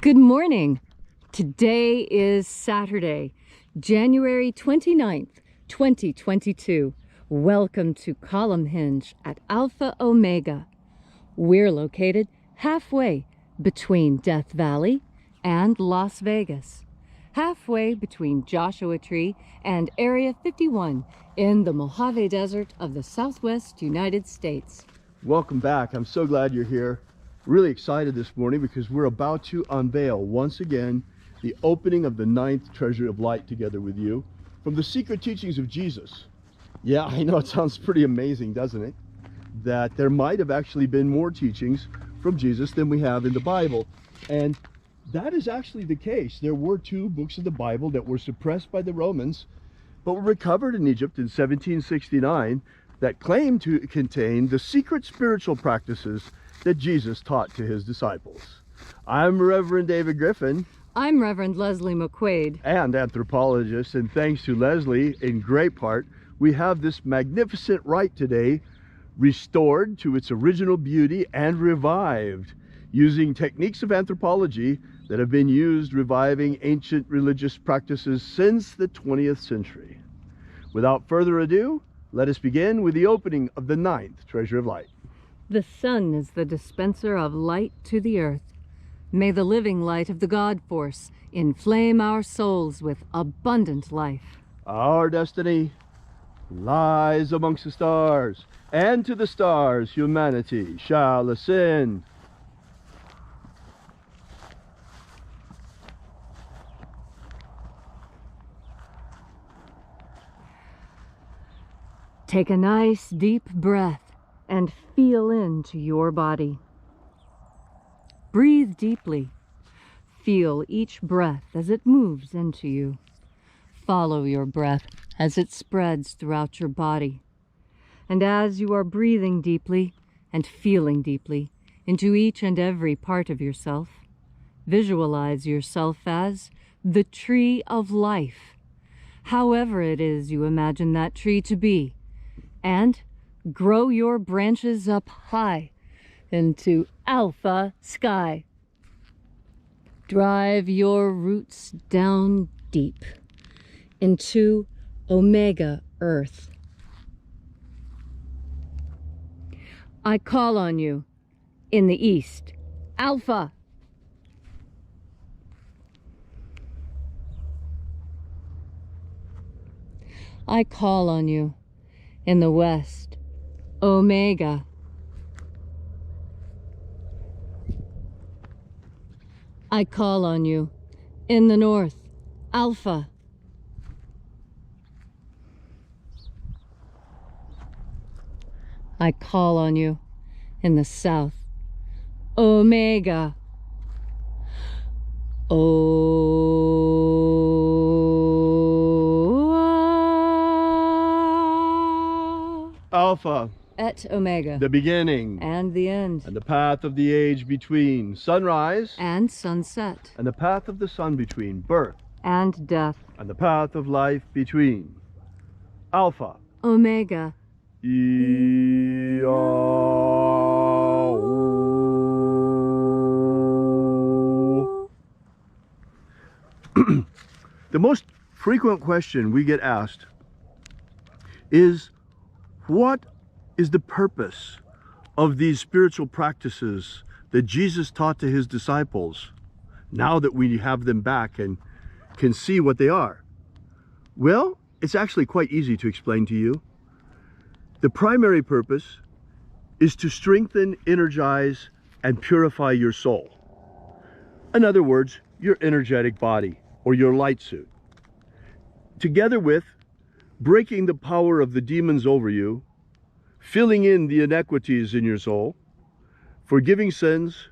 Good morning. Today is Saturday, January 29th, 2022. Welcome to Columnhenge at Alpha Ωmega. We're located halfway between Death Valley and Las Vegas, halfway between Joshua Tree and Area 51 in the Mojave Desert of the Southwest United States. Welcome back. I'm so glad you're here. Really excited this morning because we're about to unveil once again the opening of the 9th Treasury of Light together with you from the secret teachings of Jesus. Yeah, I know it sounds pretty amazing, doesn't it? That there might have actually been more teachings from Jesus than we have in the Bible. And that is actually the case. There were 2 books of the Bible that were suppressed by the Romans, but were recovered in Egypt in 1769 that claimed to contain the secret spiritual practices that Jesus taught to his disciples. I'm Reverend David Griffin. I'm Reverend Leslie McQuade. And anthropologist, and thanks to Leslie, in great part, we have this magnificent rite today restored to its original beauty and revived using techniques of anthropology that have been used reviving ancient religious practices since the 20th century. Without further ado, let us begin with the opening of the 9th Treasury of Light. The sun is the dispenser of light to the earth. May the living light of the God Force inflame our souls with abundant life. Our destiny lies amongst the stars, and to the stars humanity shall ascend. Take a nice deep breath and feel into your body. Breathe deeply. Feel each breath as it moves into you. Follow your breath as it spreads throughout your body. And as you are breathing deeply and feeling deeply into each and every part of yourself, visualize yourself as the tree of life, however it is you imagine that tree to be, and grow your branches up high into alpha sky. Drive your roots down deep into omega earth. I call on you in the east, Alpha. I call on you in the west, Omega. I call on you in the north, Alpha. I call on you in the south, Omega. Alpha Et Omega. the beginning And the end. and the path of the age between sunrise And sunset. and the path of the sun between birth And death. and the path of life between. Alpha Omega. The most frequent question we get asked is, what is the purpose of these spiritual practices that Jesus taught to his disciples now that we have them back and can see what they are? Well, it's actually quite easy to explain to you. The primary purpose is to strengthen, energize, and purify your soul. In other words, your energetic body or your light suit. Together with breaking the power of the demons over you, filling in the inequities in your soul, forgiving sins,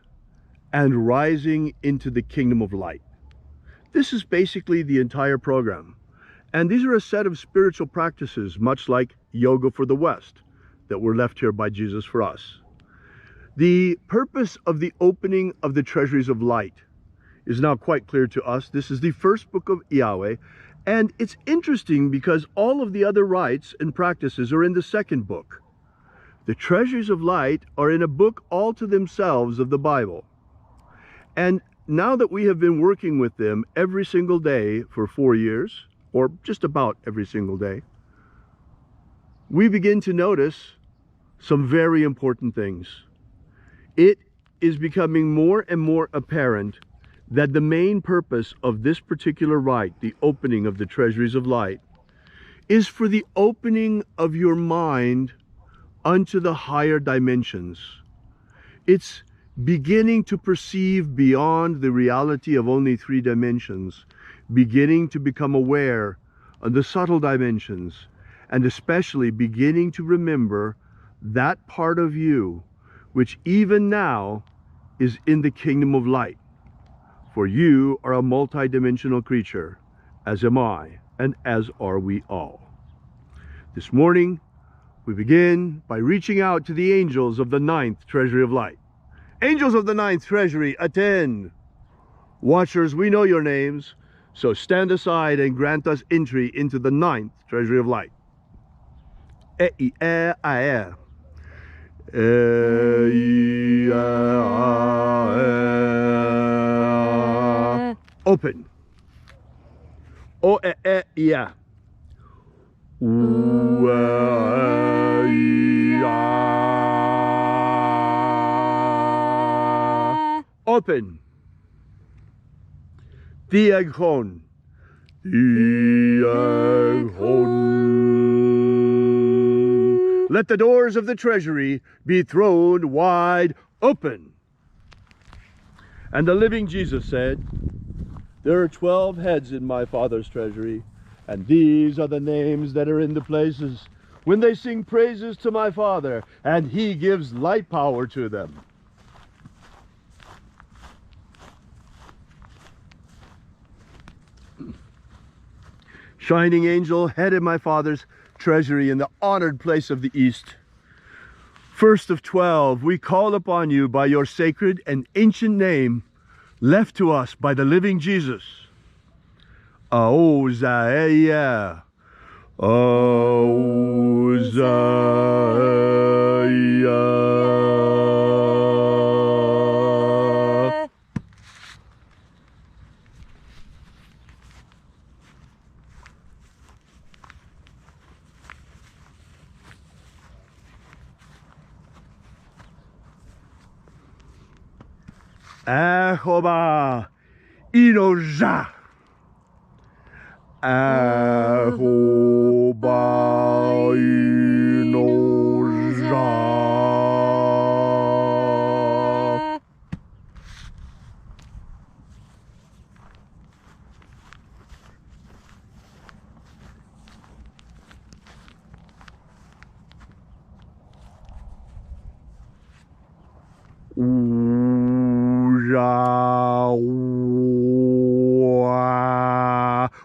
and rising into the kingdom of light. This is basically the entire program. And these are a set of spiritual practices, much like yoga for the West, that were left here by Jesus for us. The purpose of the opening of the Treasuries of Light is now quite clear to us. This is the first book of Yahweh, and it's interesting because all of the other rites and practices are in the second book. The Treasuries of Light are in a book all to themselves of the Bible. And now that we have been working with them every single day for 4 years, or just about every single day, we begin to notice some very important things. It is becoming more and more apparent that the main purpose of this particular rite, the opening of the Treasuries of Light, is for the opening of your mind unto the higher dimensions. It's beginning to perceive beyond the reality of only 3 dimensions, beginning to become aware of the subtle dimensions, and especially beginning to remember that part of you which even now is in the kingdom of light. For you are a multidimensional creature, as am I, and as are we all. This morning, we begin by reaching out to the angels of the 9th Treasury of Light. Angels of the 9th Treasury, attend! Watchers, we know your names, so stand aside and grant us entry into the 9th Treasury of Light. Open. Open. Diagon. Let the doors of the treasury be thrown wide open. And the living Jesus said, there are 12 heads in my Father's treasury, and these are the names that are in the places when they sing praises to my Father, and he gives light power to them. Shining angel, head in my Father's treasury in the honored place of the East. First of 12, we call upon you by your sacred and ancient name, left to us by the living Jesus. Aozaya. Aozaya. Ahoba inoja. Ahoba inoja.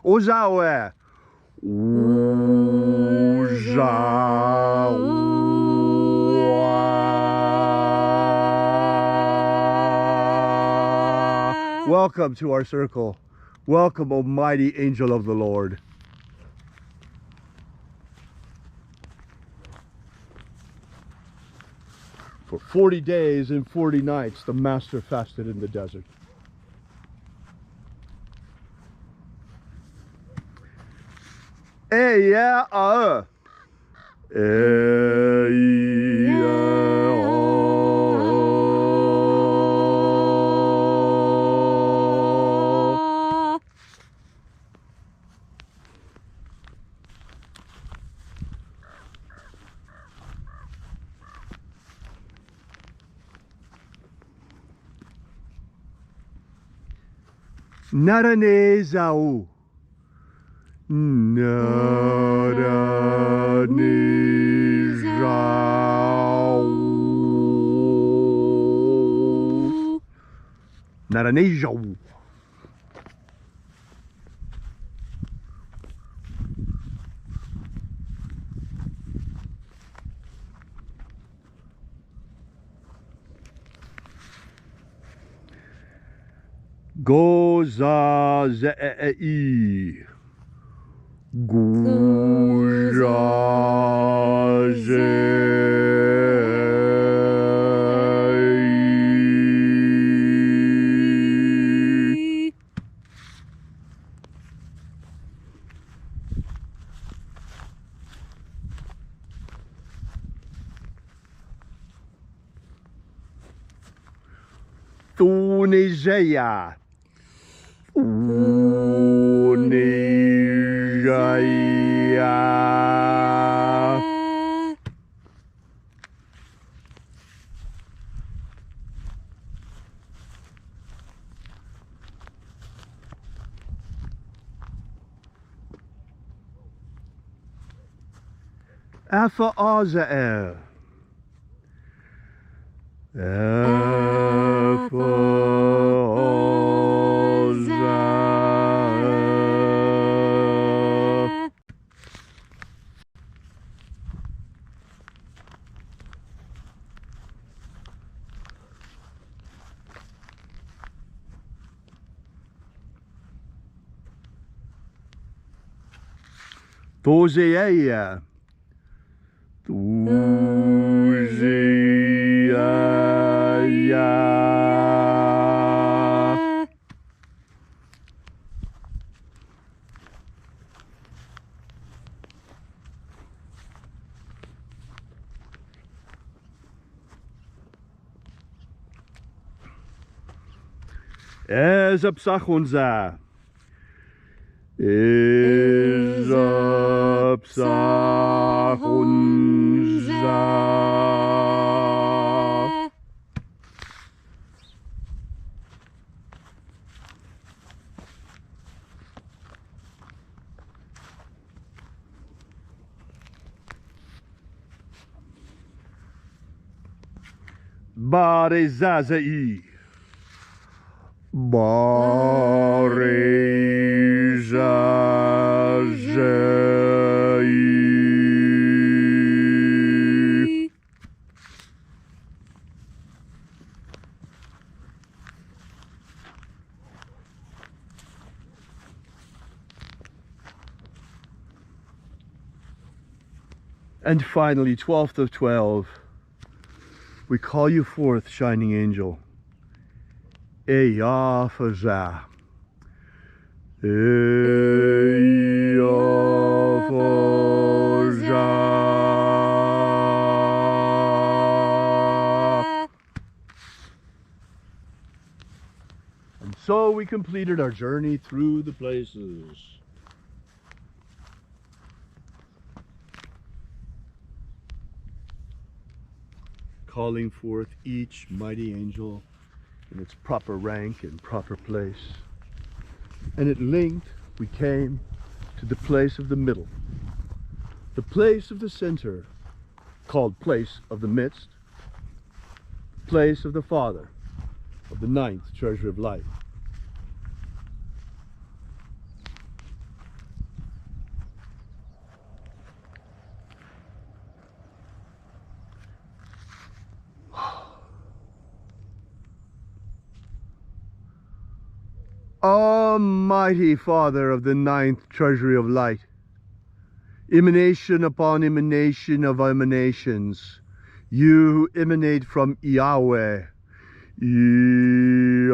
Ozawe. Welcome to our circle. Welcome, O mighty angel of the Lord. For 40 days and 40 nights, the Master fasted in the desert. Naranezau. Naranezau. Naranezau. Goza zei. Gujaze. Unijaya. Unijaya. Alpha Ωmega. Alpha Ωmega. Tozeia. Tozeia. Ezapsachunza. Ezapsachunza. Barezazai. Barezazai. And finally, 12th of 12, we call you forth, shining angel. Eyafaza. Eyafaza. And so we completed our journey through the places. Calling forth each mighty angel in its proper rank and proper place. And at length we came to the place of the middle, the place of the center, called place of the midst, place of the Father of the 9th Treasury of Light. Almighty Father of the 9th Treasury of Light, emanation upon emanation of emanations, you emanate from Yahweh. Yahweh.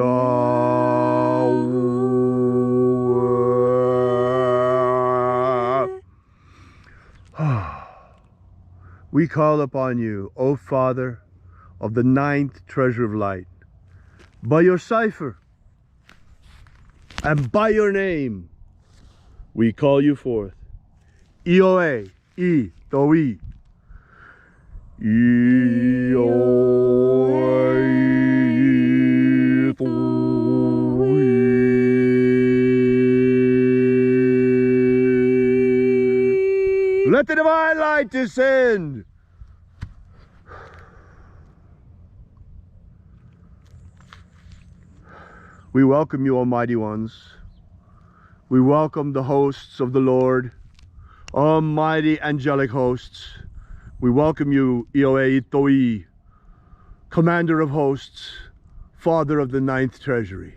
We call upon you, O Father of the 9th Treasury of Light, by your cipher and by your name, we call you forth. Ioe, I, Toi. Ioe, Toi. Let the divine light descend. We welcome you, Almighty Ones. We welcome the hosts of the Lord, Almighty angelic hosts. We welcome you, Ioe Toi, Commander of Hosts, Father of the 9th Treasury.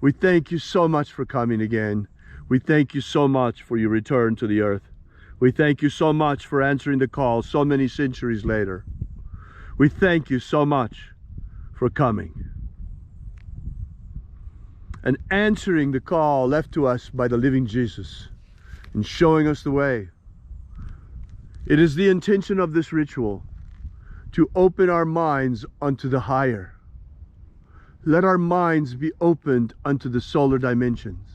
We thank you so much for coming again. We thank you so much for your return to the earth. We thank you so much for answering the call so many centuries later. We thank you so much for coming and answering the call left to us by the living Jesus and showing us the way. It is the intention of this ritual to open our minds unto the higher, let our minds be opened unto the solar dimensions.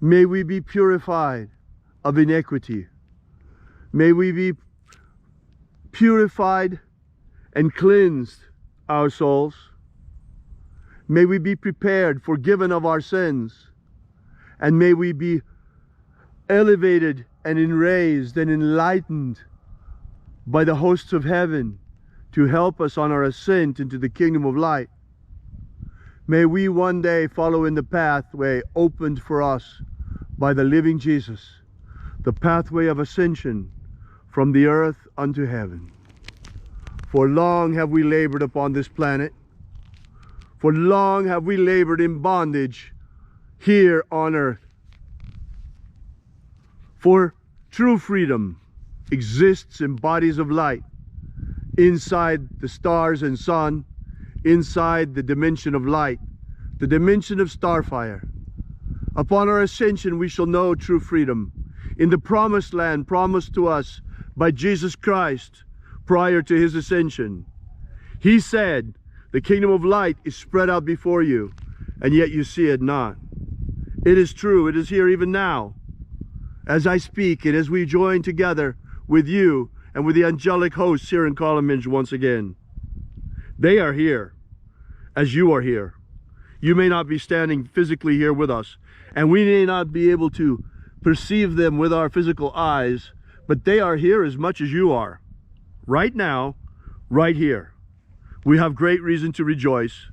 May we be purified of iniquity. May we be purified and cleansed, our souls. May we be prepared, forgiven of our sins. And may we be elevated and enraised and enlightened by the hosts of heaven to help us on our ascent into the kingdom of light. May we one day follow in the pathway opened for us by the living Jesus, the pathway of ascension from the earth unto heaven. For long have we labored upon this planet. For long have we labored in bondage here on earth. For true freedom exists in bodies of light, inside the stars and sun, inside the dimension of light, the dimension of starfire. Upon our ascension we shall know true freedom in the promised land promised to us by Jesus Christ prior to his ascension. He said, the kingdom of light is spread out before you, and yet you see it not. It is true, it is here even now. As I speak and as we join together with you and with the angelic hosts here in Columnhenge once again. They are here as you are here. You may not be standing physically here with us, and we may not be able to perceive them with our physical eyes, but they are here as much as you are. Right now, right here. We have great reason to rejoice,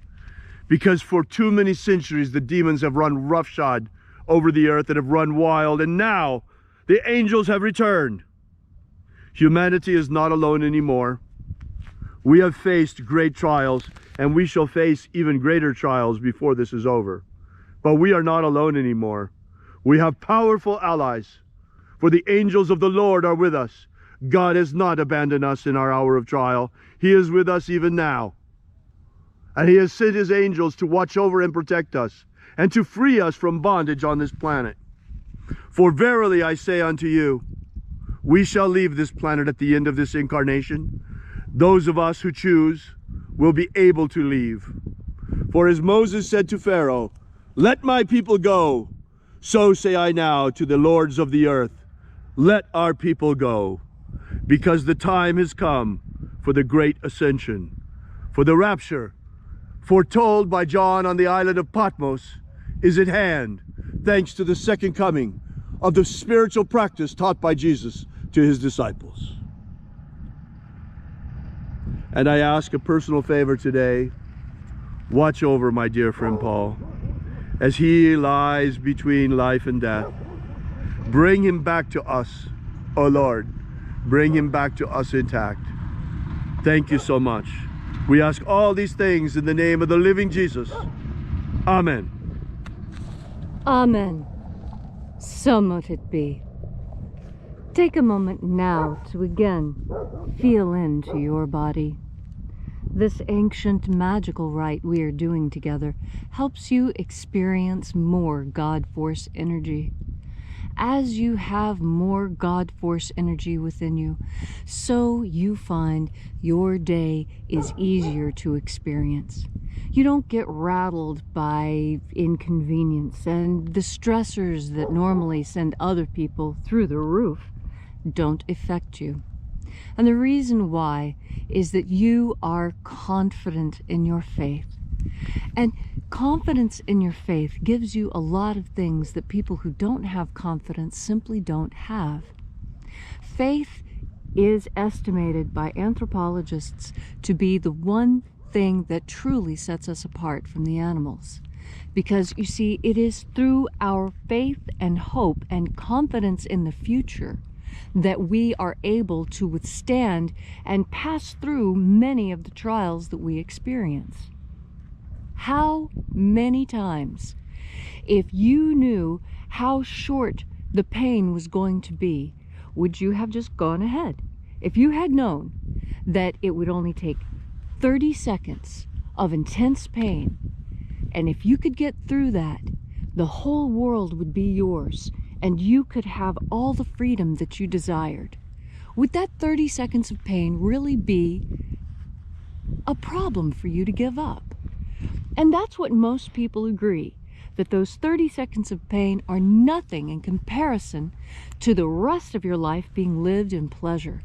because for too many centuries the demons have run roughshod over the earth and have run wild, and now the angels have returned. Humanity is not alone anymore. We have faced great trials, and we shall face even greater trials before this is over. But we are not alone anymore. We have powerful allies, for the angels of the Lord are with us. God has not abandoned us in our hour of trial. He is with us even now. And he has sent his angels to watch over and protect us, and to free us from bondage on this planet. For verily I say unto you, we shall leave this planet at the end of this incarnation. Those of us who choose will be able to leave. For as Moses said to Pharaoh, let my people go, so say I now to the lords of the earth, let our people go, because the time has come for the great ascension. For the rapture, foretold by John on the island of Patmos, is at hand, thanks to the second coming of the spiritual practice taught by Jesus to his disciples. And I ask a personal favor today. Watch over my dear friend Paul as he lies between life and death. Bring him back to us, O Lord. Bring him back to us intact. Thank you so much. We ask all these things in the name of the living Jesus. Amen. Amen. So mote it be. Take a moment now to again feel into your body. This ancient magical rite we are doing together helps you experience more God Force energy. As you have more God Force energy within you, so you find your day is easier to experience. You don't get rattled by inconvenience, and the stressors that normally send other people through the roof don't affect you. And the reason why is that you are confident in your faith. And confidence in your faith gives you a lot of things that people who don't have confidence simply don't have. Faith is estimated by anthropologists to be the one thing that truly sets us apart from the animals. Because you see, it is through our faith and hope and confidence in the future that we are able to withstand and pass through many of the trials that we experience. How many times, if you knew how short the pain was going to be, would you have just gone ahead? If you had known that it would only take 30 seconds of intense pain, and if you could get through that, the whole world would be yours, and you could have all the freedom that you desired. Would that 30 seconds of pain really be a problem for you to give up. And that's what most people agree, that those 30 seconds of pain are nothing in comparison to the rest of your life being lived in pleasure.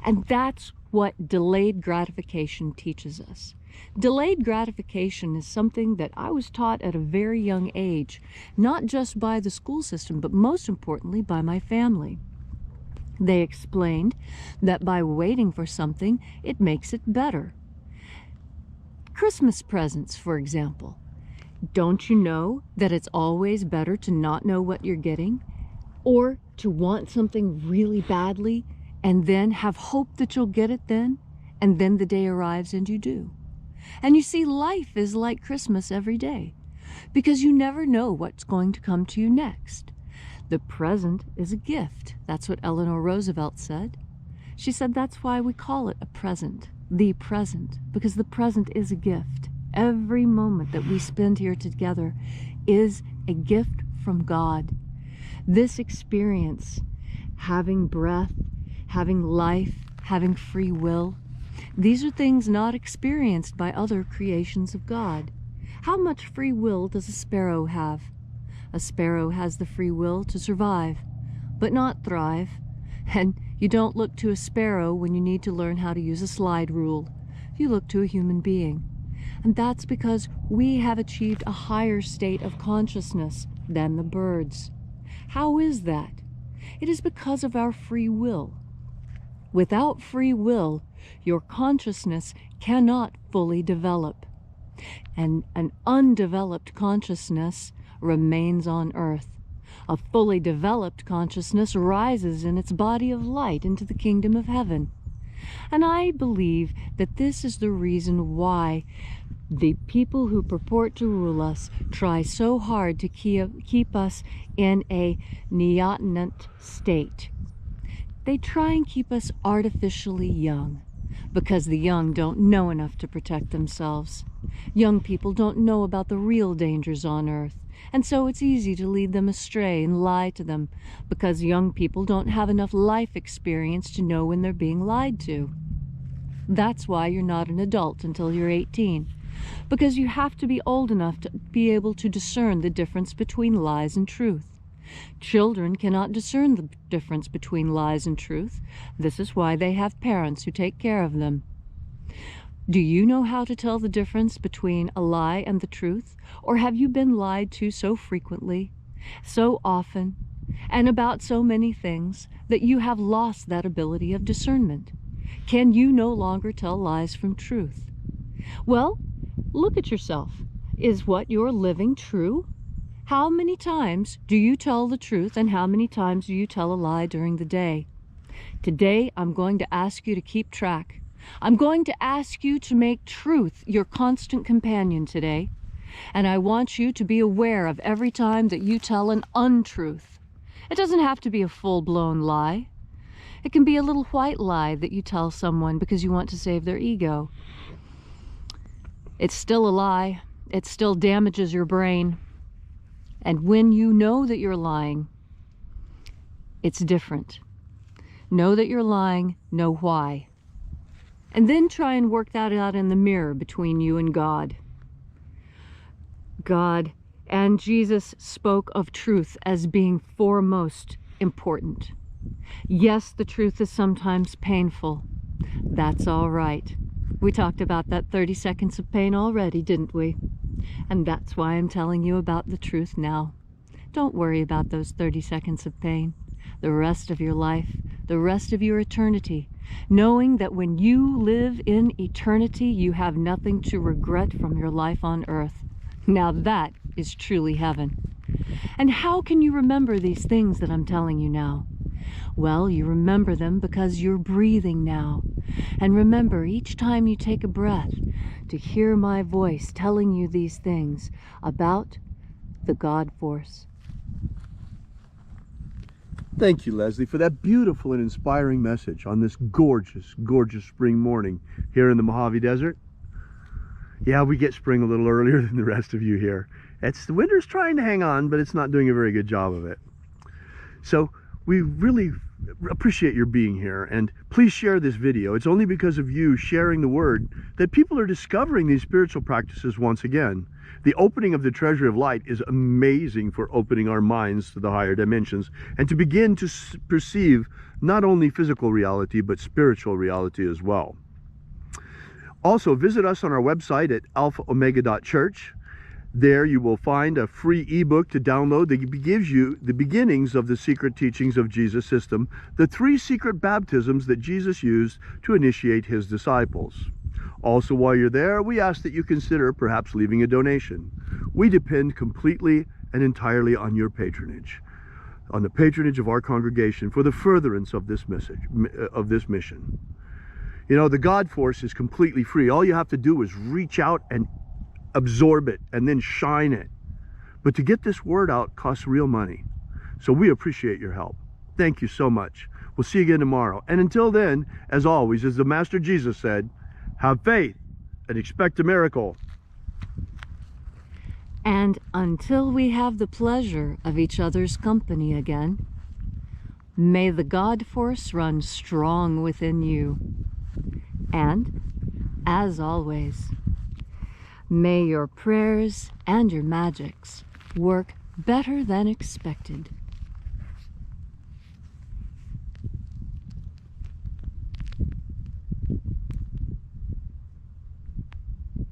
And that's what delayed gratification teaches us. Delayed gratification is something that I was taught at a very young age, not just by the school system, but most importantly by my family. They explained that by waiting for something, it makes it better. Christmas presents, for example. Don't you know that it's always better to not know what you're getting, or to want something really badly and then have hope that you'll get it then, and then the day arrives and you do? And you see, life is like Christmas every day, because you never know what's going to come to you next. The present is a gift. That's what Eleanor Roosevelt said. She said that's why we call it a present, the present, because the present is a gift. Every moment that we spend here together is a gift from God. This experience, having breath, having life, having free will, these are things not experienced by other creations of God. How much free will does a sparrow have? A sparrow has the free will to survive, but not thrive. And you don't look to a sparrow when you need to learn how to use a slide rule. You look to a human being. And that's because we have achieved a higher state of consciousness than the birds. How is that? It is because of our free will. Without free will, your consciousness cannot fully develop. And an undeveloped consciousness remains on earth. A fully developed consciousness rises in its body of light into the kingdom of heaven. And I believe that this is the reason why the people who purport to rule us try so hard to keep us in a neotenant state. They try and keep us artificially young, because the young don't know enough to protect themselves. Young people don't know about the real dangers on earth, and so it's easy to lead them astray and lie to them, because young people don't have enough life experience to know when they're being lied to. That's why you're not an adult until you're 18, because you have to be old enough to be able to discern the difference between lies and truth. Children cannot discern the difference between lies and truth. This is why they have parents who take care of them. Do you know how to tell the difference between a lie and the truth? Or have you been lied to so frequently, so often, and about so many things that you have lost that ability of discernment? Can you no longer tell lies from truth? Well, look at yourself. Is what you're living true? How many times do you tell the truth, and how many times do you tell a lie during the day? Today, I'm going to ask you to keep track. I'm going to ask you to make truth your constant companion today. And I want you to be aware of every time that you tell an untruth. It doesn't have to be a full-blown lie. It can be a little white lie that you tell someone because you want to save their ego. It's still a lie. It still damages your brain. And when you know that you're lying, it's different. Know that you're lying, know why. And then try and work that out in the mirror between you and God. God and Jesus spoke of truth as being foremost important. Yes, the truth is sometimes painful. That's all right. We talked about that 30 seconds of pain already, didn't we? And that's why I'm telling you about the truth now. Don't worry about those 30 seconds of pain. The rest of your life, the rest of your eternity, knowing that when you live in eternity, you have nothing to regret from your life on earth. Now that is truly heaven. And how can you remember these things that I'm telling you now? Well, you remember them because you're breathing now. And remember, each time you take a breath, to hear my voice telling you these things about the God force. Thank you, Leslie, for that beautiful and inspiring message on this gorgeous, gorgeous spring morning here in the Mojave Desert. Yeah, we get spring a little earlier than the rest of you here. The winter's trying to hang on, but it's not doing a very good job of it. So we really appreciate your being here, and please share this video. It's only because of you sharing the word that people are discovering these spiritual practices once again. The opening of the Treasury of Light is amazing for opening our minds to the higher dimensions and to begin to perceive not only physical reality but spiritual reality as well. Also, visit us on our website at alphaomega.church. There you will find a free ebook to download that gives you the beginnings of the secret teachings of Jesus' system, the 3 secret baptisms that Jesus used to initiate his disciples. Also, while you're there, we ask that you consider perhaps leaving a donation. We depend completely and entirely on your patronage, on the patronage of our congregation for the furtherance of this mission. You know, the God force is completely free. All you have to do is reach out and absorb it and then shine it. But to get this word out costs real money. So we appreciate your help. Thank you so much. We'll see you again tomorrow. And until then, as always, as the Master Jesus said, have faith and expect a miracle. And until we have the pleasure of each other's company again, may the God force run strong within you. And, as always, may your prayers and your magics work better than expected.